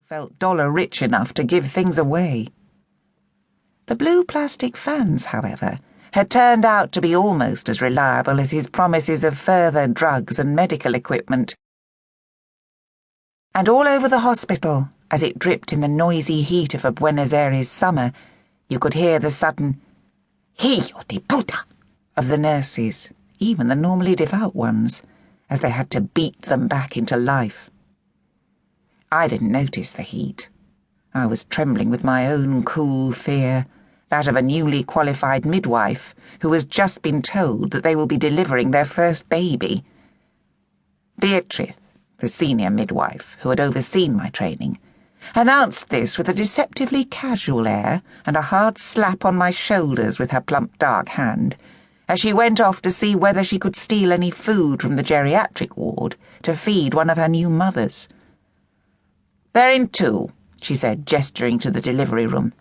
felt dollar-rich enough to give things away. The blue plastic fans, however, had turned out to be almost as reliable as his promises of further drugs and medical equipment. And all over the hospital, as it dripped in the noisy heat of a Buenos Aires summer, you could hear the sudden "Hijo de puta" of the nurses, even the normally devout ones, as they had to beat them back into life. I didn't notice the heat. I was trembling with my own cool fear, that of a newly qualified midwife who has just been told that they will be delivering their first baby. Beatrice, the senior midwife who had overseen my training, announced this with a deceptively casual air and a hard slap on my shoulders with her plump dark hand, as she went off to see whether she could steal any food from the geriatric ward to feed one of her new mothers. "They're in 2, she said, gesturing to the delivery room.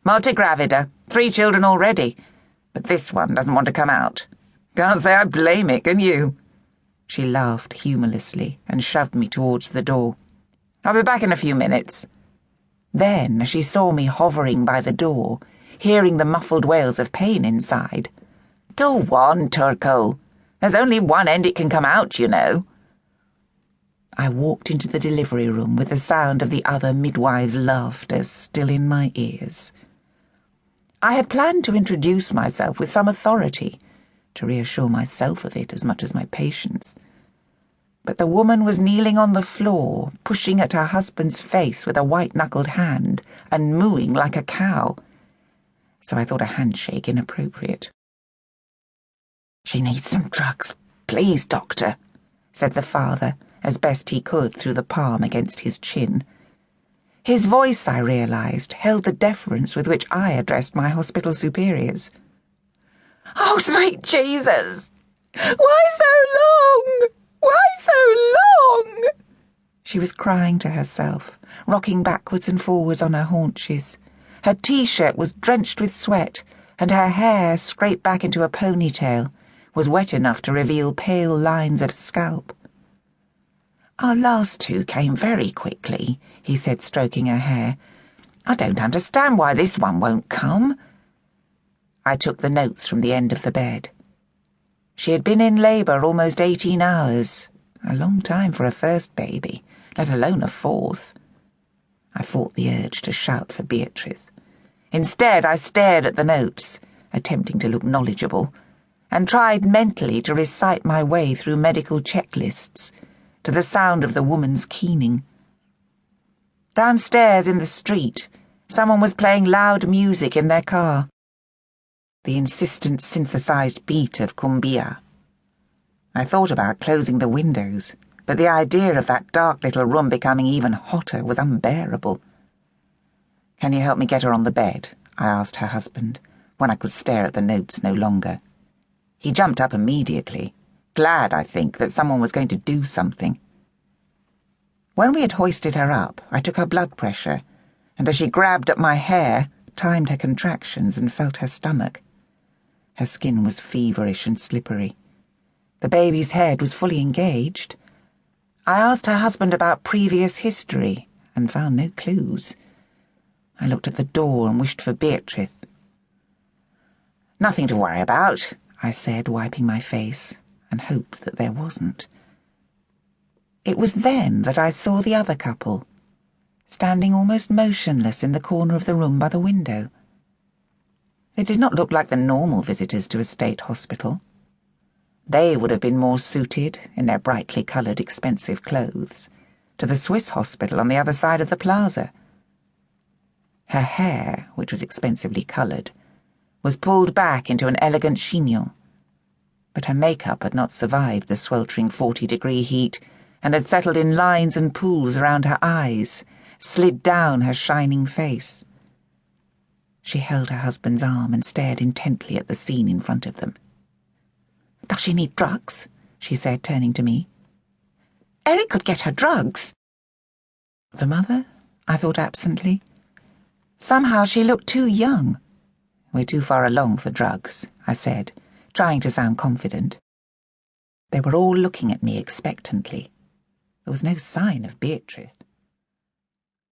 "Multigravida, 3 children already, but this one doesn't want to come out. Can't say I blame it, can you?" She laughed humorlessly and shoved me towards the door. "I'll be back in a few minutes." Then, as she saw me hovering by the door, hearing the muffled wails of pain inside, "Go on, Turco. There's only one end it can come out, you know." I walked into the delivery room with the sound of the other midwives' laughter still in my ears. I had planned to introduce myself with some authority, to reassure myself of it as much as my patients. But the woman was kneeling on the floor, pushing at her husband's face with a white-knuckled hand and mooing like a cow, so I thought a handshake inappropriate. "She needs some drugs, please, doctor," said the father, as best he could through the palm against his chin. His voice, I realised, held the deference with which I addressed my hospital superiors. "Oh, sweet Jesus! Why so long? Why so long?" She was crying to herself, rocking backwards and forwards on her haunches. Her T-shirt was drenched with sweat, and her hair, scraped back into a ponytail, was wet enough to reveal pale lines of scalp. "Our last 2 came very quickly," he said, stroking her hair. "I don't understand why this one won't come." I took the notes from the end of the bed. She had been in labour almost 18 hours, a long time for a first baby, let alone a 4th. I fought the urge to shout for Beatrice. Instead, I stared at the notes, attempting to look knowledgeable, and tried mentally to recite my way through medical checklists, to the sound of the woman's keening. Downstairs in the street, someone was playing loud music in their car. The insistent synthesized beat of cumbia. I thought about closing the windows, but the idea of that dark little room becoming even hotter was unbearable. "Can you help me get her on the bed?" I asked her husband, when I could stare at the notes no longer. He jumped up immediately, glad, I think, that someone was going to do something. When we had hoisted her up, I took her blood pressure, and as she grabbed at my hair, timed her contractions and felt her stomach. Her skin was feverish and slippery. The baby's head was fully engaged. I asked her husband about previous history and found no clues. I looked at the door and wished for Beatrice. "Nothing to worry about," I said, wiping my face, and hoped that there wasn't. It was then that I saw the other couple, standing almost motionless in the corner of the room by the window. They did not look like the normal visitors to a state hospital. They would have been more suited, in their brightly coloured, expensive clothes, to the Swiss hospital on the other side of the plaza. Her hair, which was expensively coloured, was pulled back into an elegant chignon, but her makeup had not survived the sweltering 40-degree heat and had settled in lines and pools around her eyes, slid down her shining face. She held her husband's arm and stared intently at the scene in front of them. "Does she need drugs?" she said, turning to me. "Eric could get her drugs." The mother? I thought absently. Somehow she looked too young. "We're too far along for drugs," I said, trying to sound confident. They were all looking at me expectantly. There was no sign of Beatrice.